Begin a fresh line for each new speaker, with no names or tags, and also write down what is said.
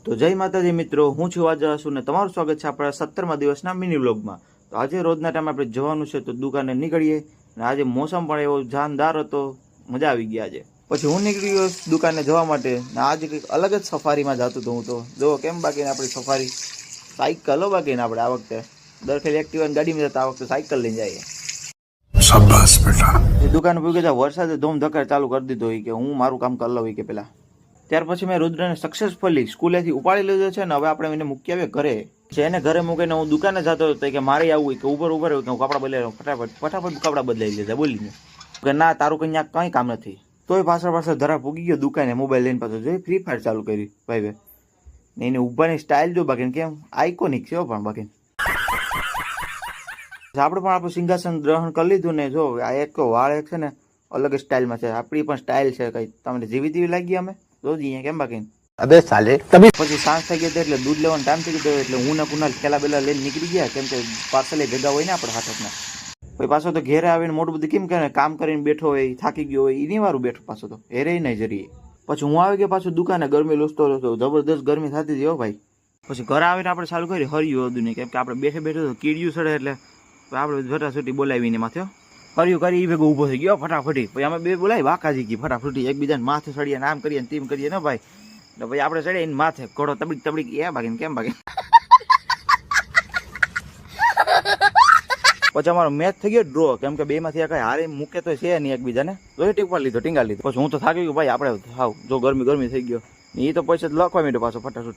તો જય માતાજી મિત્રો, હું છું આજાસુ ને તમારું સ્વાગત છે આપણા 17મા દિવસના મિની વ્લોગમાં। તો આજે રોજના ટાઈમ આપણે જવાનું છે તો દુકાને નીકળીએ અને આજે મોસમ પણ એવો શાનદાર હતો, મજા આવી ગઈ આજે। પછી હું નીકળી ગયો દુકાને જવા માટે ને આજે કંઈક અલગ જ સફારીમાં જતો હતો હું તો। જો કેમ બાકીને આપણી સફારી સાયકલો બાકીને આપણે આ વખતે દર ખેલ એક્ટિવાની ગાડીમાં જતા, આ વખતે સાયકલ લઈને જઈએ। શાબાશ બેટા। એ દુકાન પર ગયા વરસાદે ધોમ ધક્કાર ચાલુ કરી દીધો કે હું મારું કામ કરી લઉં કે પેલા। ત્યાર પછી મેં રુદ્રને સક્સેસફુલી સ્કૂલેથી ઉપાડી લીધો છે ને હવે આપણે એને મૂકી આવીએ ઘરે। એને ઘરે મૂકીને હું દુકાને જતો હતો કે મારે આવું કે ઉભર કે હું કપડાં બદલાઈ ફટાફટ કપડાં બદલાઈ લીધા બોલીને કે ના તારું કંઈ કંઈ કામ નથી। તોય પાછળ ધરા પૂગી ગયો દુકાને મોબાઈલ લઈને પાછો જોઈ ફ્રી ફાયર ચાલુ કરી ભાઈ ને એને ઊભાની સ્ટાઇલ જો બાકી કેમ આઇકોનિક છે પણ બાકી આપણે પણ આપણું સિંહાસન ગ્રહણ કરી લીધું ને જો આ એક વાળ એક છે ને અલગ સ્ટાઇલમાં છે, આપણી પણ સ્ટાઇલ છે કઈ તમને જેવી તેવી લાગી અમે જોજી કેમ બાકી અબે સાલે તમે। પછી સાંજ થઈ ગઈ એટલે દૂધ લેવાનો ટાઈમ થઈ ગયો એટલે હું ને કુનાલ ખેલા બેલા લઈને નીકળી ગયા કેમ કે પાર્સલે ભેગા હોય ને આપણે હાથના। પછી પાછો તો ઘેરે આવીને મોટું બધું કેમ કરે કામ કરીને બેઠો હોય થાકી ગયો હોય એની વારું બેઠો પાછો તો હેરે નહીં જરીએ। પછી હું આવી ગયો પાછું દુકાને ગરમી લૂસતો રહેતો જબરદસ્ત ગરમી થતી હતી હો ભાઈ। પછી ઘરે આવીને આપણે ચાલુ કરી હરિયું હતું નહીં કેમ કે આપણે બેઠે બેઠે તો કીડિયું સડે એટલે આપણે ફટાફટી બોલાવીને માથે હરિયું કરી એ ભેગો ઊભો થઈ ગયો ફટાફટી। પછી અમે બે બોલાવી વાકાજી ગઈ ફટાફટી એકબીજાને માથે ચડીએ આમ કરીએ ને તેમ કરીએ ને ભાઈ તો ભાઈ આપણે ચડીએ એને માથે ઘોડો તબડીક તબડીક એ ભાગીને કેમ ભાગે। પછી અમારો મેચ થઈ ગયો ડ્રો કેમ કે બે માંથી કઈ હારે મૂકે તો છે નહીં એકબીજાને તો ટીપવા લીધો ટીંગા લીધો। પછી હું તો થાકી ગયો ભાઈ આપણે હાવ જો ગરમી થઈ ગયો એ તો પછી લખવા માંડ્યો પાછો ફટાફટ